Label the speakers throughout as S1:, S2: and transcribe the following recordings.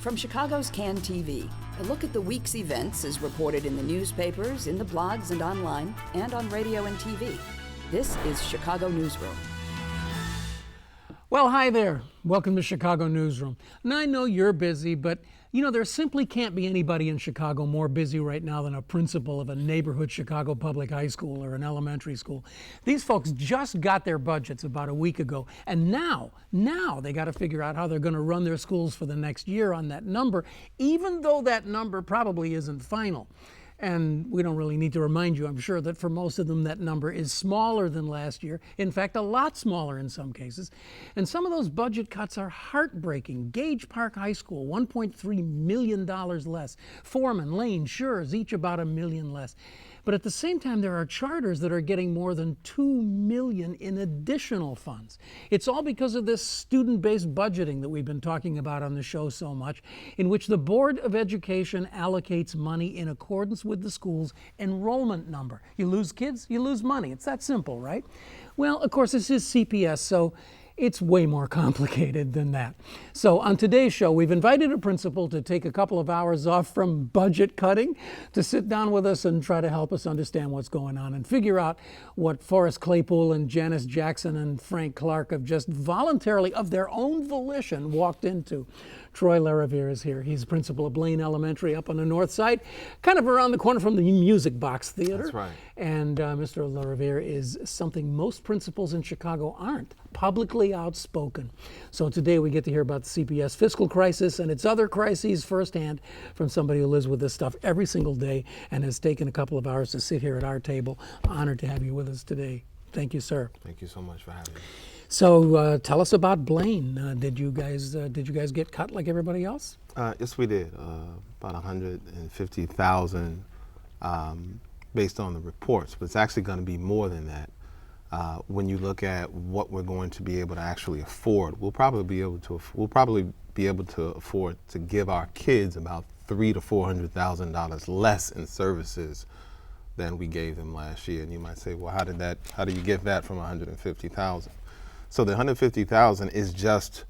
S1: From Chicago's CAN TV, a look at the week's events is reported in the newspapers, in the blogs and online, and on radio and TV. This is Chicago Newsroom.
S2: Well, hi there. Welcome to Chicago Newsroom. And I know you're busy, but there simply can't be anybody in Chicago more busy right now than a principal of a neighborhood Chicago public high school or an elementary school. These folks just got their budgets about a week ago, and now they got to figure out how they're going to run their schools for the next year on that number, even though that number probably isn't final. And we don't really need to remind you, I'm sure, that for most of them that number is smaller than last year. In fact, a lot smaller in some cases. And some of those budget cuts are heartbreaking. Gage Park High School, $1.3 million less. Foreman, Lane, Schurz, each about $1 million less. But at the same time, there are charters that are getting more than $2 million in additional funds. It's all because of this student-based budgeting that we've been talking about on the show so much, in which the Board of Education allocates money in accordance with the school's enrollment number. You lose kids, you lose money. It's that simple, right? Well, of course, this is CPS, so it's way more complicated than that. So on today's show, we've invited a principal to take a couple of hours off from budget cutting to sit down with us and try to help us understand what's going on and figure out what Forrest Claypool and Janice Jackson and Frank Clark have just voluntarily, of their own volition, walked into. Troy LaRaviere is here. He's principal of Blaine Elementary up on the north side, kind of around the corner from the Music Box Theater.
S3: That's right.
S2: And Mr. LaRaviere is something most principals in Chicago aren't, publicly outspoken. So today we get to hear about the CPS fiscal crisis and its other crises firsthand from somebody who lives with this stuff every single day and has taken a couple of hours to sit here at our table. Honored to have you with us today. Thank you, sir.
S3: Thank you so much for having me.
S2: So tell us about Blaine. Did you guys get cut like everybody else?
S3: Yes, we did. About 150,000 based on the reports, but it's actually going to be more than that. When you look at what we're going to be able to actually afford, we'll probably be able to afford to give our kids about $300,000 to $400,000 less in services than we gave them last year. And you might say, well, how do you get that from 150,000? So the 150,000 is just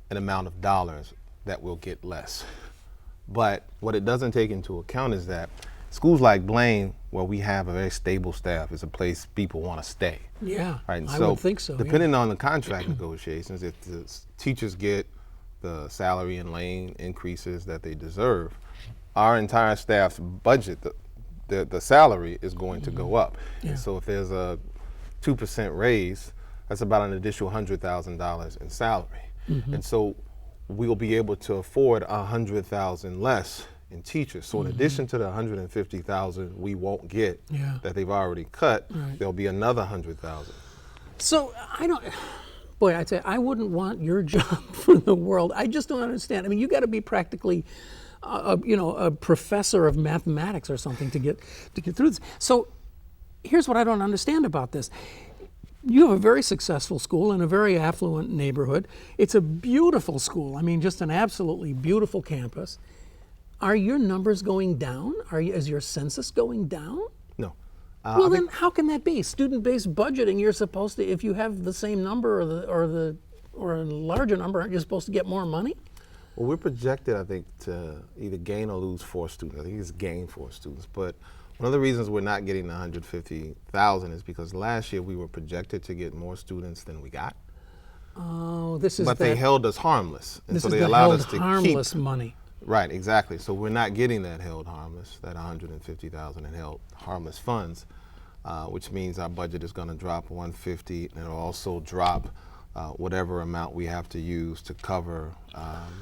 S3: an amount of dollars that we'll get less. But what it doesn't take into account is that schools like Blaine, where we have a very stable staff, is a place people want to stay.
S2: Yeah,
S3: right? And
S2: I would think so.
S3: Depending on the contract negotiations, if the teachers get the salary and lane increases that they deserve, our entire staff's budget, the salary is going to go up.
S2: Yeah.
S3: And so if there's a 2% raise, that's about an additional $100,000 in salary. Mm-hmm. And so we'll be able to afford $100,000 less in teachers. So in addition to the 150,000 we won't get that they've already cut, there'll be another 100,000.
S2: So I'd say I wouldn't want your job for the world. I just don't understand. I mean, you got to be practically a professor of mathematics or something to get through this. So here's what I don't understand about this. You have a very successful school in a very affluent neighborhood. It's a beautiful school. I mean, just an absolutely beautiful campus. Are your numbers going down? Is your census going down?
S3: No.
S2: Well, then how can that be? Student-based budgeting, you're supposed to, if you have the same number or a larger number, aren't you supposed to get more money?
S3: Well, we're projected, I think, to either gain or lose 4 students. I think it's gain 4 students. But one of the reasons we're not getting the 150,000 is because last year we were projected to get more students than we got.
S2: Oh, this is.
S3: But they held us harmless, and
S2: this
S3: so
S2: is
S3: they
S2: the
S3: allowed
S2: held
S3: us to
S2: harmless
S3: keep
S2: money.
S3: Right, exactly. So we're not getting that held harmless, that 150,000 in held harmless funds, which means our budget is going to drop 150, and it'll also drop whatever amount we have to use to cover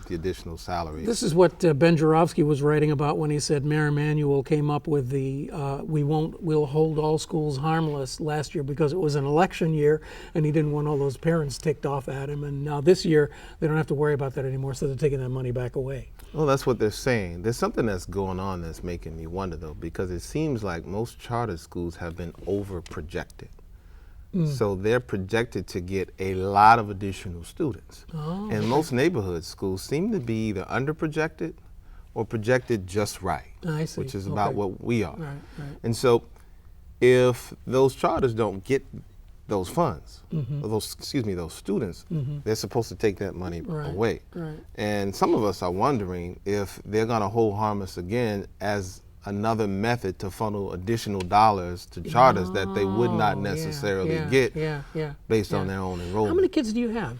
S3: the additional salaries.
S2: This is what Ben Joravsky was writing about when he said Mayor Emanuel came up with the we'll hold all schools harmless last year because it was an election year and he didn't want all those parents ticked off at him, and now this year they don't have to worry about that anymore, so they're taking that money back away.
S3: Well, that's what they're saying. There's something that's going on that's making me wonder, though, because it seems like most charter schools have been over-projected. So they're projected to get a lot of additional students. And most neighborhood schools seem to be either under-projected or projected just right,
S2: I see.
S3: which is about what we are.
S2: Right.
S3: And so if those charters don't get those funds, those students, they're supposed to take that money away.
S2: Right.
S3: And some of us are wondering if they're going to hold harmless again as another method to funnel additional dollars to charters that they would not necessarily get based on their own enrollment.
S2: How many kids do you have?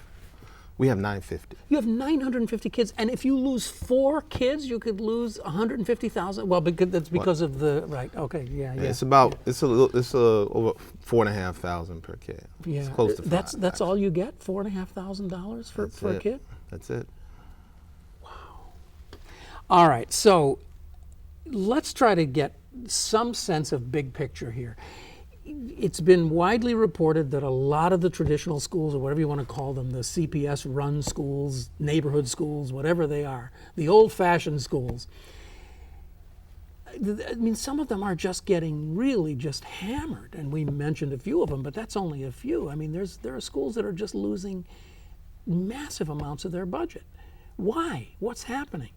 S3: We have 950.
S2: You have 950 kids, and if you lose 4 kids, you could lose 150,000. Well, that's because of the okay,
S3: It's about it's over $4,500 per kid.
S2: Yeah,
S3: it's close to five,
S2: that's all you get, $4,500 for a kid.
S3: That's it.
S2: Wow. All right, so let's try to get some sense of big picture here. It's been widely reported that a lot of the traditional schools, or whatever you want to call them, the CPS-run schools, neighborhood schools, whatever they are, the old-fashioned schools, I mean, some of them are just getting really just hammered, and we mentioned a few of them, but that's only a few. I mean, there are schools that are just losing massive amounts of their budget. Why? What's happening?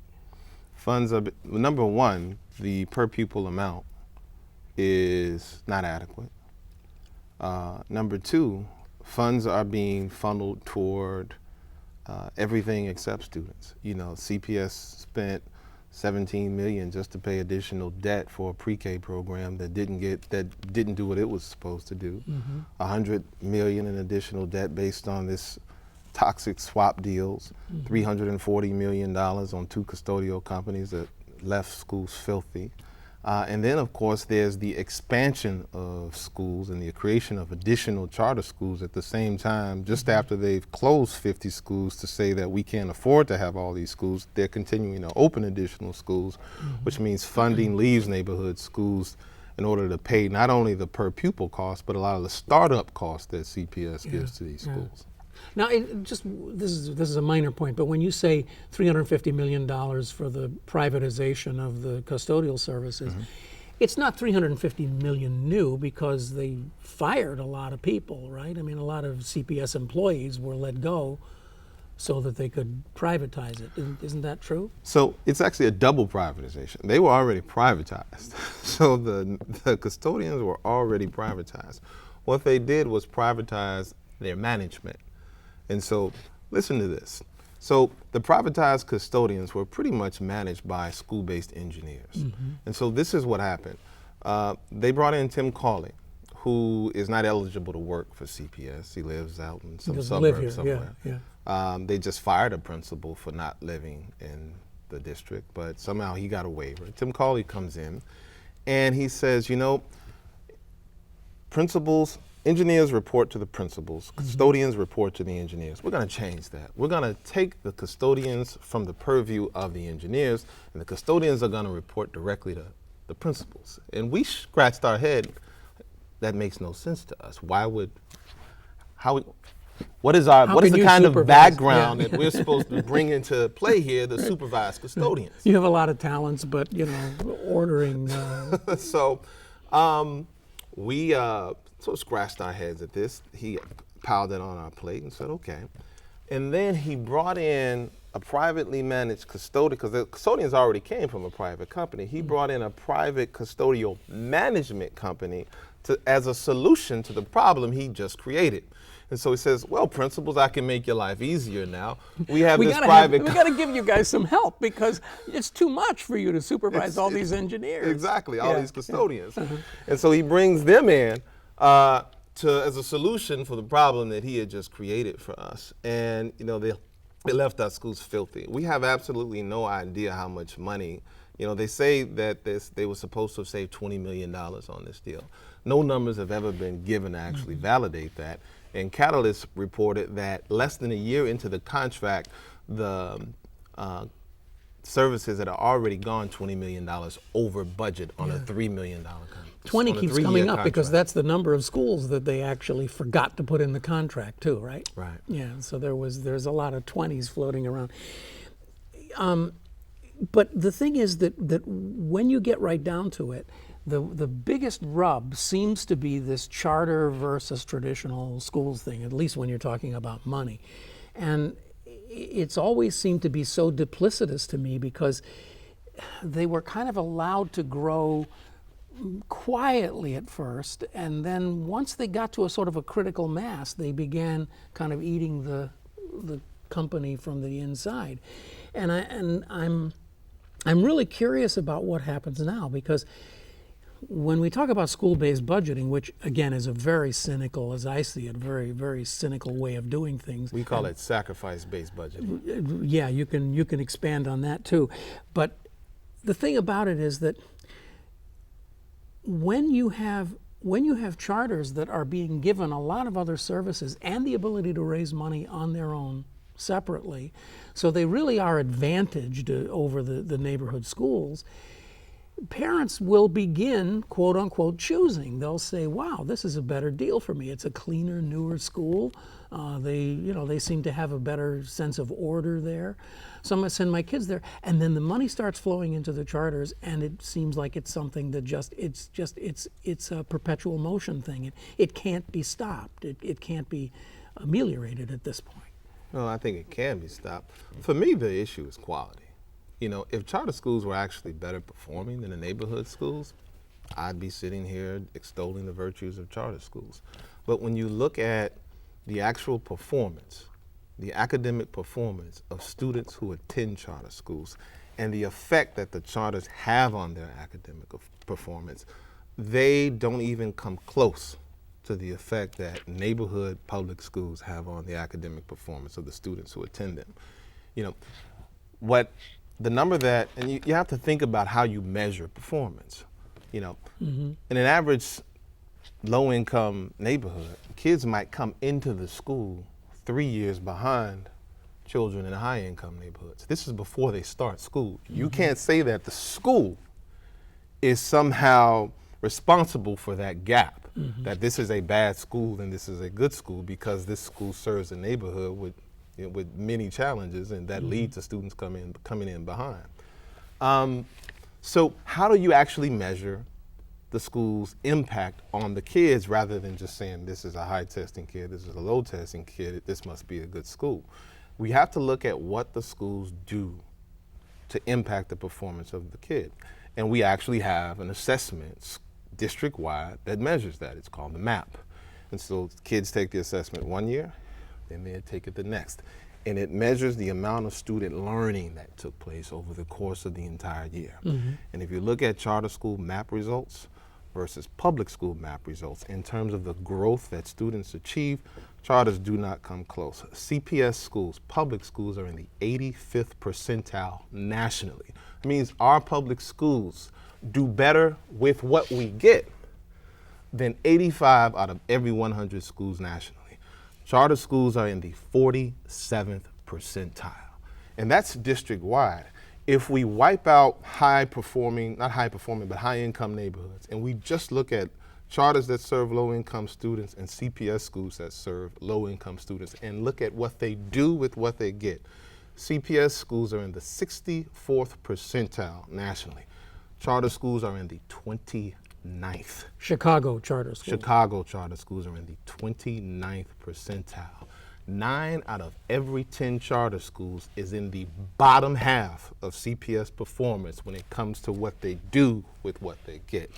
S3: Funds are, number one, the per pupil amount is not adequate. Number two, funds are being funneled toward everything except students. You know, CPS spent $17 million just to pay additional debt for a pre-K program that didn't do what it was supposed to do. $100 million in additional debt based on this toxic swap deals. $340 million on 2 custodial companies that left schools filthy. And then, of course, there's the expansion of schools and the creation of additional charter schools at the same time. Just after they've closed 50 schools to say that we can't afford to have all these schools, they're continuing to open additional schools, which means funding leaves neighborhood schools in order to pay not only the per pupil cost, but a lot of the startup costs that CPS gives to these schools.
S2: Now, this is a minor point, but when you say $350 million for the privatization of the custodial services, it's not $350 million new because they fired a lot of people, right? I mean, a lot of CPS employees were let go so that they could privatize it. Isn't that true?
S3: So it's actually a double privatization. They were already privatized. So the custodians were already privatized. What they did was privatize their management. And so, listen to this. So the privatized custodians were pretty much managed by school-based engineers. And so this is what happened. They brought in Tim Cawley, who is not eligible to work for CPS. He lives out in some suburb somewhere. They just fired a principal for not living in the district, but somehow he got a waiver. Tim Cawley comes in, and he says, you know, engineers report to the principals, custodians report to the engineers. We're going to change that. We're going to take the custodians from the purview of the engineers, and the custodians are going to report directly to the principals. And we scratched our head. That makes no sense to us. What is the kind of background that we're supposed to bring into play here to supervise custodians?
S2: You have a lot of talents, but ordering.
S3: So we sort of scratched our heads at this. He piled it on our plate and said, okay. And then he brought in a privately managed custodian, because the custodians already came from a private company. He brought in a private custodial management company as a solution to the problem he just created. And so he says, well, principals, I can make your life easier now. We got
S2: to give you guys some help because it's too much for you to supervise all these engineers.
S3: Exactly, all these custodians. And so he brings them in as a solution for the problem that he had just created for us. And they left our schools filthy. We have absolutely no idea how much money. They say that they were supposed to have saved $20 million on this deal. No numbers have ever been given to actually validate that. And Catalyst reported that less than a year into the contract, the services had already gone $20 million over budget on a $3 million contract.
S2: 20 keeps coming up because that's the number of schools that they actually forgot to put in the contract too, right?
S3: Right.
S2: Yeah, so there's a lot of 20s floating around. But the thing is that when you get right down to it, the biggest rub seems to be this charter versus traditional schools thing, at least when you're talking about money. And it's always seemed to be so duplicitous to me because they were kind of allowed to grow quietly at first, and then once they got to a sort of a critical mass, they began kind of eating the company from the inside. And I'm really curious about what happens now, because when we talk about school-based budgeting, which again is a very cynical, as I see it, very, very cynical way of doing things.
S3: We call it sacrifice-based budgeting.
S2: Yeah, you can expand on that too. But the thing about it is that when you have charters that are being given a lot of other services and the ability to raise money on their own separately, so they really are advantaged over the neighborhood schools, parents will begin, quote unquote, choosing. They'll say, wow, this is a better deal for me. It's a cleaner, newer school. They seem to have a better sense of order there. So I'm going to send my kids there. And then the money starts flowing into the charters, and it seems like it's something that it's a perpetual motion thing. It can't be stopped. It can't be ameliorated at this point.
S3: No, I think it can be stopped. For me, the issue is quality. If charter schools were actually better performing than the neighborhood schools, I'd be sitting here extolling the virtues of charter schools. But when you look at the actual performance, the academic performance of students who attend charter schools and the effect that the charters have on their academic performance, they don't even come close to the effect that neighborhood public schools have on the academic performance of the students who attend them. The number that, and you have to think about how you measure performance. In an average low-income neighborhood, kids might come into the school 3 years behind children in high-income neighborhoods. This is before they start school. You can't say that the school is somehow responsible for that gap, that this is a bad school and this is a good school, because this school serves a neighborhood with many challenges, and that leads to students coming in behind. So how do you actually measure the school's impact on the kids, rather than just saying this is a high testing kid, this is a low testing kid, this must be a good school? We have to look at what the schools do to impact the performance of the kid. And we actually have an assessment district-wide that measures that. It's called the MAP. And so kids take the assessment 1 year, then they take it the next. And it measures the amount of student learning that took place over the course of the entire year. And if you look at charter school MAP results versus public school MAP results, in terms of the growth that students achieve, charters do not come close. CPS schools, public schools, are in the 85th percentile nationally. It means our public schools do better with what we get than 85 out of every 100 schools nationally. Charter schools are in the 47th percentile, and that's district-wide. If we wipe out not high-performing, but high-income neighborhoods, and we just look at charters that serve low-income students and CPS schools that serve low-income students, and look at what they do with what they get, CPS schools are in the 64th percentile nationally. Charter schools are in the 29th.
S2: Chicago charter schools.
S3: Chicago charter schools are in the 29th percentile. 9 out of every 10 charter schools is in the bottom half of CPS performance when it comes to what they do with what they get.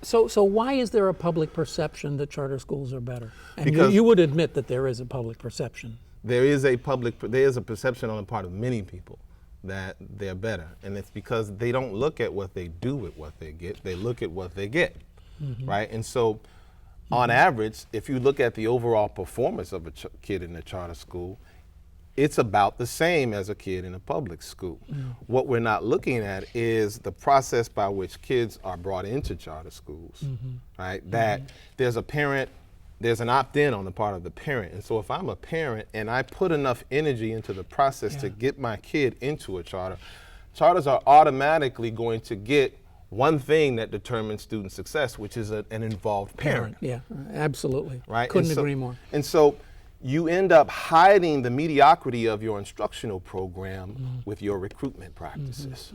S2: So why is there a public perception that charter schools are better? And
S3: Because
S2: you would admit that there is a public perception.
S3: There is a perception on the part of many people that they're better, and it's because they don't look at what they do with what they get, they look at what they get, right? And so on average, if you look at the overall performance of a kid in a charter school, it's about the same as a kid in a public school. What we're not looking at is the process by which kids are brought into charter schools, right? That there's an opt-in on the part of the parent. And so if I'm a parent and I put enough energy into the process to get my kid into a charter, charters are automatically going to get one thing that determines student success, which is an involved parent.
S2: Yeah, absolutely.
S3: Right?
S2: Couldn't agree more.
S3: And so you end up hiding the mediocrity of your instructional program with your recruitment practices.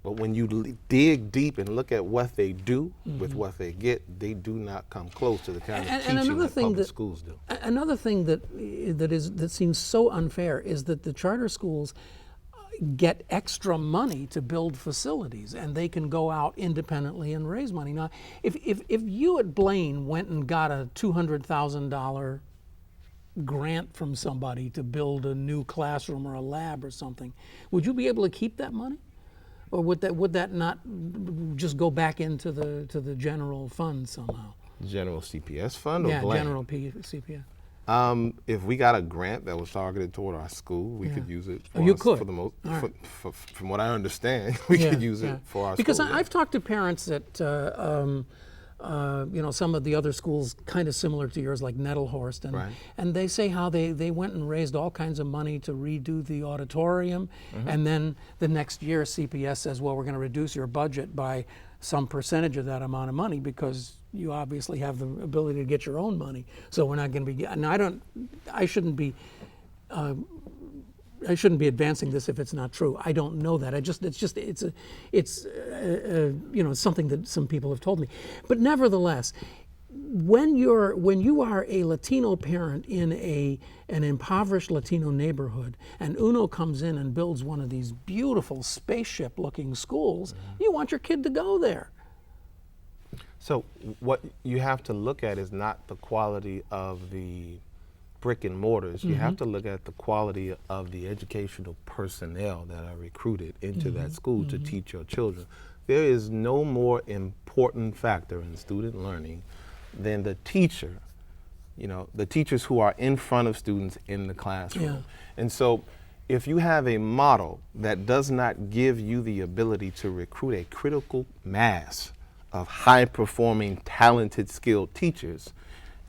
S3: But when you dig deep and look at what they do with what they get, they do not come close to the kind of teaching that public schools do.
S2: Another thing that seems so unfair is that the charter schools, get extra money to build facilities, and they can go out independently and raise money. Now, if you at Blaine went and got a $200,000 grant from somebody to build a new classroom or a lab or something, would you be able to keep that money? Or would that not just go back into the general fund somehow?
S3: General CPS fund or
S2: yeah,
S3: Blaine?
S2: general CPS.
S3: If we got a grant that was targeted toward our school, we could use it for
S2: you
S3: us,
S2: could.
S3: for the most.
S2: Right.
S3: From what I understand, we could use it for our
S2: because
S3: school.
S2: I've talked to parents at some of the other schools kind of similar to yours, like Nettlehorst, and they say how they went and raised all kinds of money to redo the auditorium, and then the next year CPS says, well, we're going to reduce your budget by some percentage of that amount of money because you obviously have the ability to get your own money. So we're not going to be. And I shouldn't be advancing this if it's not true. I don't know that. It's something that some people have told me. But nevertheless, when you are a Latino parent in an impoverished Latino neighborhood, and UNO comes in and builds one of these beautiful spaceship-looking schools, you want your kid to go there.
S3: So what you have to look at is not the quality of the brick and mortars. You have to look at the quality of the educational personnel that are recruited into that school to teach your children. There is no more important factor in student learning than the teacher, the teachers who are in front of students in the classroom.
S2: Yeah.
S3: And so if you have a model that does not give you the ability to recruit a critical mass of high-performing, talented, skilled teachers,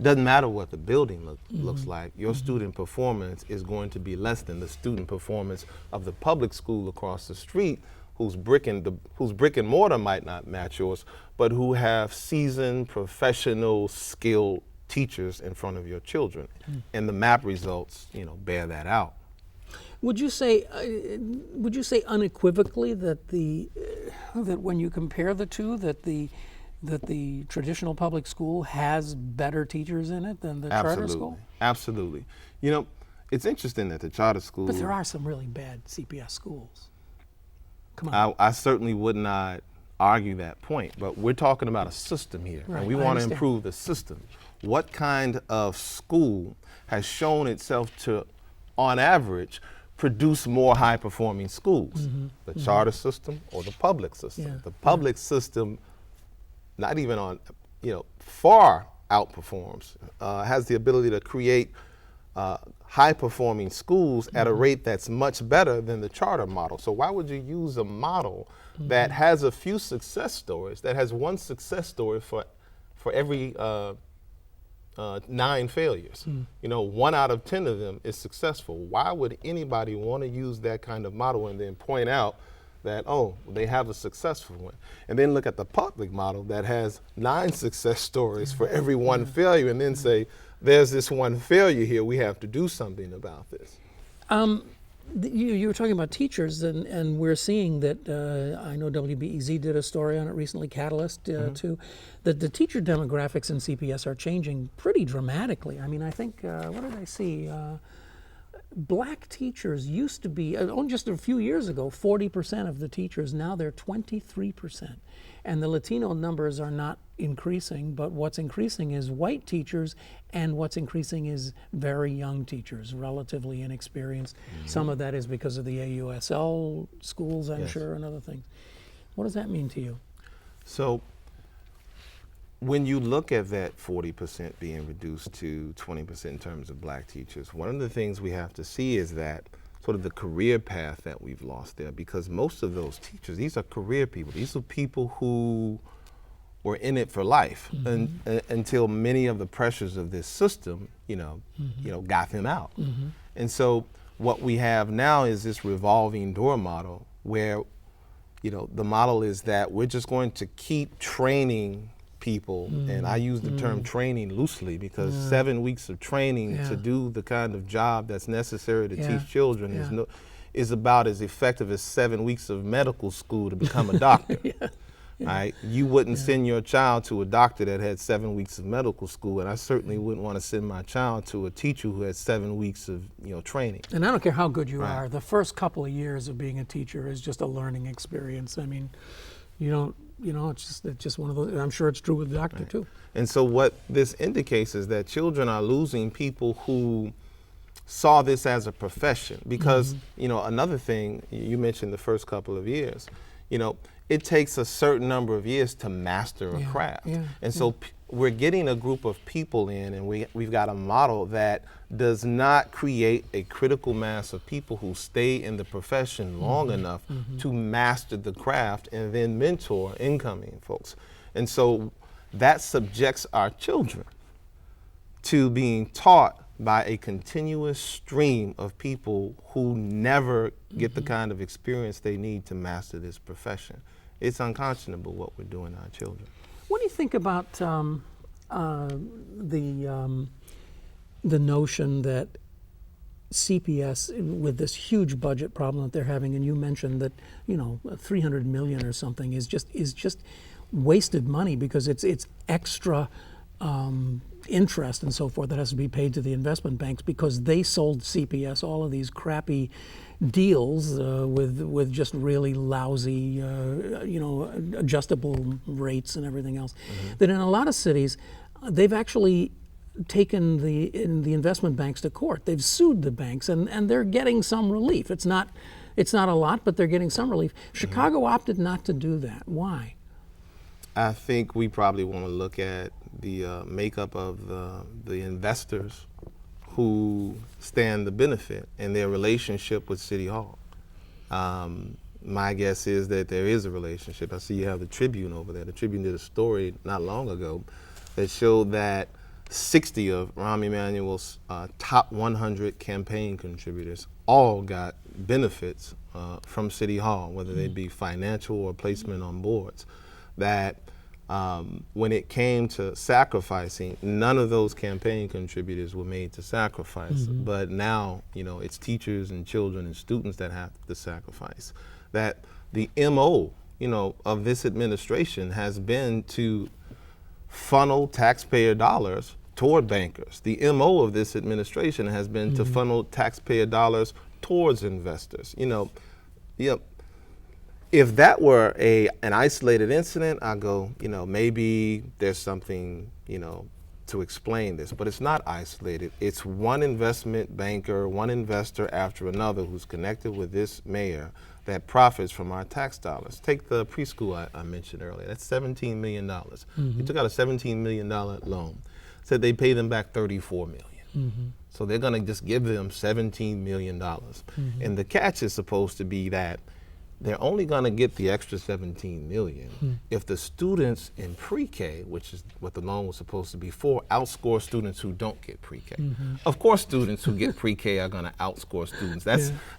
S3: doesn't matter what the building looks like, your student performance is going to be less than the student performance of the public school across the street whose brick and mortar might not match yours, but who have seasoned, professional, skilled teachers in front of your children. And the map results, bear that out.
S2: Would you say unequivocally that that when you compare the two, that the traditional public school has better teachers in it than the charter school?
S3: Absolutely. It's interesting that the charter school.
S2: But there are some really bad CPS schools. Come on.
S3: I certainly would not argue that point, but we're talking about a system here,
S2: Right,
S3: and we
S2: I
S3: want to
S2: understand.
S3: improve the system. What kind of school has shown itself to, on average, produce more high-performing schools? The charter system or the public system?
S2: Yeah,
S3: The public system, not even on, far outperforms, has the ability to create high-performing schools at a rate that's much better than the charter model. So why would you use a model that has a few success stories, that has one success story for every 9 failures? 1 out of 10 of them is successful. Why would anybody want to use that kind of model and then point out that, they have a successful one? And then look at the public model that has 9 success stories for every 1 failure, and then say, there's this 1 failure here, we have to do something about this.
S2: You were talking about teachers, and we're seeing that, I know WBEZ did a story on it recently, Catalyst too, that the teacher demographics in CPS are changing pretty dramatically. I mean, I think, what did I see? Black teachers used to be, just a few years ago, 40% of the teachers. Now they're 23%. And the Latino numbers are not increasing, but what's increasing is white teachers, and what's increasing is very young teachers, relatively inexperienced. Some of that is because of the AUSL schools, I'm sure, and other things. What does that mean to you?
S3: So when you look at that 40% being reduced to 20% in terms of black teachers, one of the things we have to see is that sort of the career path that we've lost there, because most of those teachers, these are career people. These are people who were in it for life until many of the pressures of this system, got them out. And so what we have now is this revolving door model where, the model is that we're just going to keep training people, and I use the term training loosely because 7 weeks of training to do the kind of job that's necessary to teach children is about as effective as 7 weeks of medical school to become a doctor. right? You wouldn't send your child to a doctor that had 7 weeks of medical school, and I certainly wouldn't want to send my child to a teacher who had 7 weeks of training.
S2: And I don't care how good you are, the first couple of years of being a teacher is just a learning experience. I mean, it's just one of those. I'm sure it's true with the doctor too.
S3: And so what this indicates is that children are losing people who saw this as a profession, because another thing you mentioned, the first couple of years, it takes a certain number of years to master a craft. And so we're getting a group of people in, and we've got a model that does not create a critical mass of people who stay in the profession long enough to master the craft and then mentor incoming folks. And so that subjects our children to being taught by a continuous stream of people who never get the kind of experience they need to master this profession. It's unconscionable what we're doing to our children.
S2: What do you think about the notion that CPS, with this huge budget problem that they're having, and you mentioned that $300 million or something is just wasted money because it's extra interest and so forth that has to be paid to the investment banks because they sold CPS all of these crappy deals with just really lousy adjustable rates and everything else. That in a lot of cities they've actually taken the investment banks to court. They've sued the banks and they're getting some relief. It's not a lot, but they're getting some relief. Chicago opted not to do that. Why?
S3: I think we probably want to look at the makeup of the investors who stand the benefit and their relationship with City Hall. My guess is that there is a relationship. I see you have the Tribune over there. The Tribune did a story not long ago that showed that 60 of Rahm Emanuel's top 100 campaign contributors all got benefits from City Hall, whether they be financial or placement on boards. That when it came to sacrificing, none of those campaign contributors were made to sacrifice. But now, it's teachers and children and students that have to sacrifice. That the MO, of this administration has been to funnel taxpayer dollars toward bankers. The MO of this administration has been to funnel taxpayer dollars towards investors. If that were an isolated incident, I go, maybe there's something, to explain this, but it's not isolated. It's one investment banker, one investor after another who's connected with this mayor that profits from our tax dollars. Take the preschool I mentioned earlier. That's $17 million. They took out a $17 million loan. Said they pay them back $34 million. So they're gonna just give them $17 million. And the catch is supposed to be that they're only gonna get the extra $17 million if the students in pre-K, which is what the loan was supposed to be for, outscore students who don't get pre-K. Of course students who get pre-K are gonna outscore students.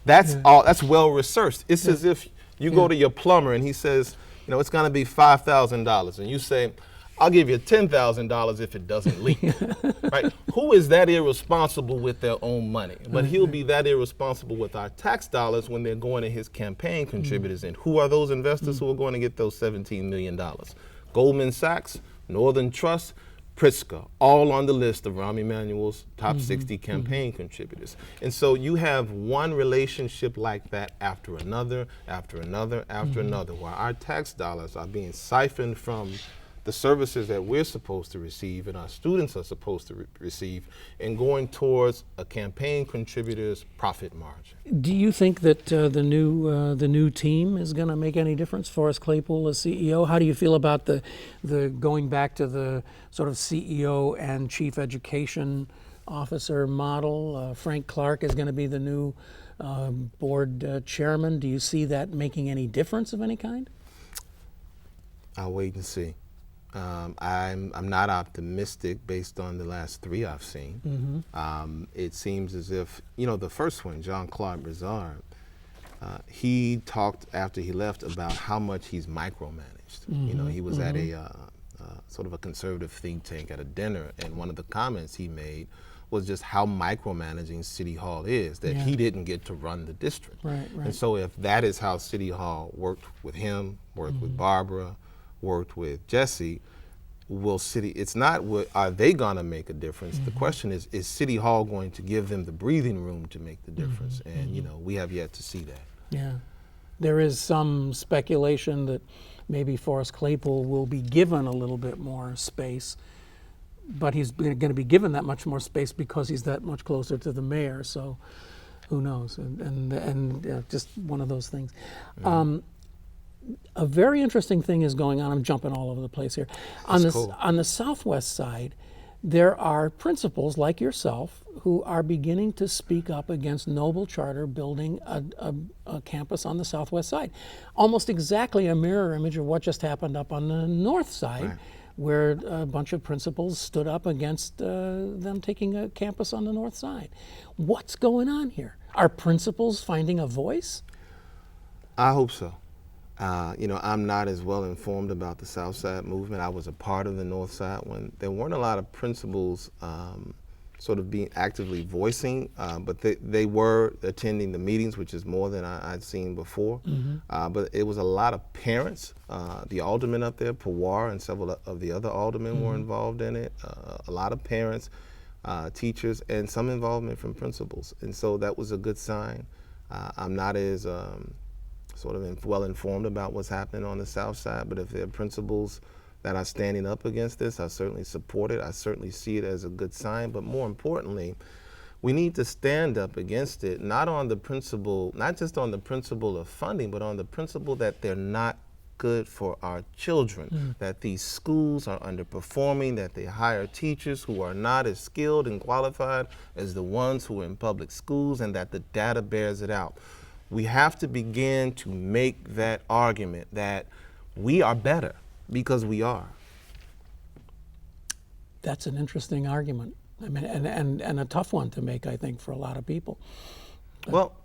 S3: That's well researched. It's as if you go to your plumber and he says, it's gonna be $5,000, and you say, I'll give you $10,000 if it doesn't leak, right? Who is that irresponsible with their own money? But he'll be that irresponsible with our tax dollars when they're going to his campaign contributors. And who are those investors who are going to get those $17 million? Goldman Sachs, Northern Trust, Pritzker, all on the list of Rahm Emanuel's top 60 campaign contributors. And so you have one relationship like that after another, after another, after another, where our tax dollars are being siphoned from the services that we're supposed to receive and our students are supposed to receive, and going towards a campaign contributor's profit margin.
S2: Do you think that the new team is going to make any difference? Forrest Claypool as CEO. How do you feel about the going back to the sort of CEO and chief education officer model? Frank Clark is going to be the new board chairman. Do you see that making any difference of any kind?
S3: I'll wait and see. I'm not optimistic based on the last three I've seen. It seems as if, the first one, Jean-Claude Brizard, he talked after he left about how much he's micromanaged. He was at a sort of a conservative think tank at a dinner, and one of the comments he made was just how micromanaging City Hall is, that he didn't get to run the district.
S2: Right.
S3: And so if that is how City Hall worked with him, worked with Barbara, worked with Jesse, it's not are they gonna make a difference? The question is City Hall going to give them the breathing room to make the difference? And you know, we have yet to see that.
S2: Yeah. There is some speculation that maybe Forrest Claypool will be given a little bit more space, but he's going to be given that much more space because he's that much closer to the mayor. So who knows? And just one of those things. A very interesting thing is going on. I'm jumping all over the place here. On the southwest side, there are principals like yourself who are beginning to speak up against Noble Charter building a campus on the southwest side. Almost exactly a mirror image of what just happened up on the north side, right, where a bunch of principals stood up against them taking a campus on the north side. What's going on here? Are principals finding a voice?
S3: I hope so. You know, I'm not as well informed about the South Side movement. I was a part of the North Side when there weren't a lot of principals sort of being actively voicing, but they were attending the meetings, which is more than I'd seen before. But it was a lot of parents. The aldermen up there, Pawar and several of the other aldermen were involved in it. A lot of parents, teachers, and some involvement from principals. And so that was a good sign. I'm not as sort of well informed about what's happening on the South Side, but if there are principals that are standing up against this, I certainly support it. I certainly see it as a good sign, but more importantly, we need to stand up against it, not just on the principle of funding, but on the principle that they're not good for our children, that these schools are underperforming, that they hire teachers who are not as skilled and qualified as the ones who are in public schools, and that the data bears it out. We have to begin to make that argument that we are better because we are.
S2: That's an interesting argument. I mean, and a tough one to make, I think, for a lot of people.
S3: Well,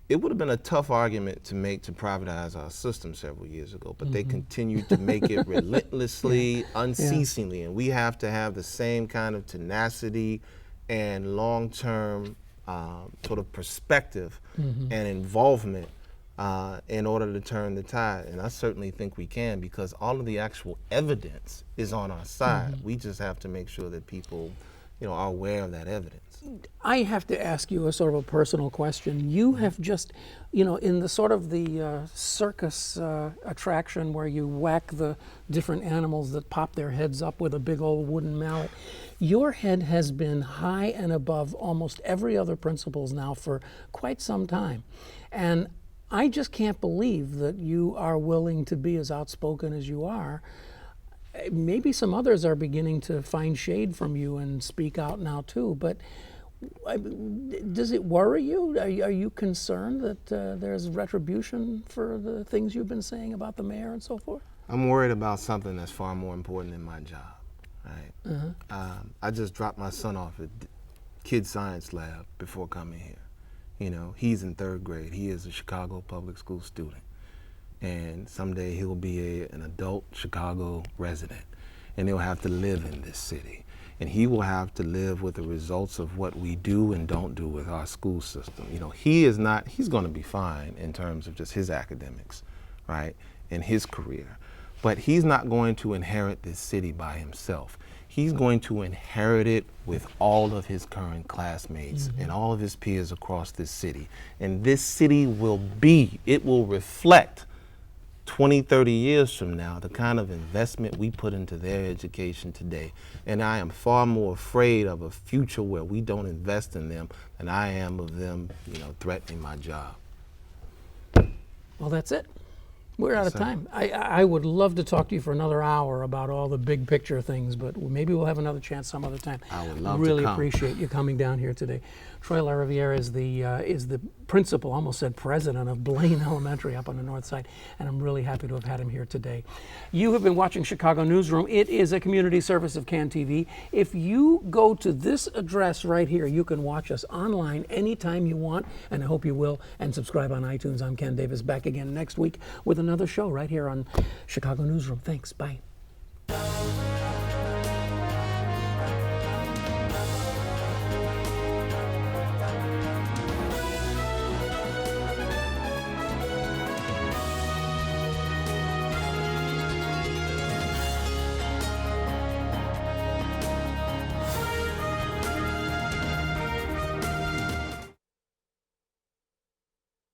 S3: it would have been a tough argument to make to privatize our system several years ago, but they continued to make it relentlessly, unceasingly, and we have to have the same kind of tenacity and long-term sort of perspective and involvement in order to turn the tide. And I certainly think we can, because all of the actual evidence is on our side. We just have to make sure that people, you know, are aware of that evidence.
S2: I have to ask you a sort of a personal question. You have just, you know, in the sort of the circus attraction where you whack the different animals that pop their heads up with a big old wooden mallet, your head has been high and above almost every other principal's now for quite some time. And I just can't believe that you are willing to be as outspoken as you are. Maybe some others are beginning to find shade from you and speak out now too, but does it worry you? Are you concerned that there's retribution for the things you've been saying about the mayor and so forth?
S3: I'm worried about something that's far more important than my job, right? I just dropped my son off at Kids Science Lab before coming here. You know, he's in 3rd grade. He is a Chicago public school student. And someday he'll be an adult Chicago resident, and he'll have to live in this city. And he will have to live with the results of what we do and don't do with our school system. You know, he's going to be fine in terms of just his academics, right, and his career. But he's not going to inherit this city by himself. He's going to inherit it with all of his current classmates and all of his peers across this city. And this city will reflect 20, 30 years from now, the kind of investment we put into their education today. And I am far more afraid of a future where we don't invest in them than I am of them, you know, threatening my job.
S2: Well, that's it. We're out of time. I would love to talk to you for another hour about all the big picture things, but maybe we'll have another chance some other time.
S3: I would love to
S2: really
S3: come.
S2: Appreciate you coming down here today. Troy LaRaviere is the principal, almost said president, of Blaine Elementary up on the north side, and I'm really happy to have had him here today. You have been watching Chicago Newsroom. It is a community service of CAN TV. If you go to this address right here, you can watch us online anytime you want, and I hope you will, and subscribe on iTunes. I'm Ken Davis, back again next week with another show right here on Chicago Newsroom. Thanks. Bye.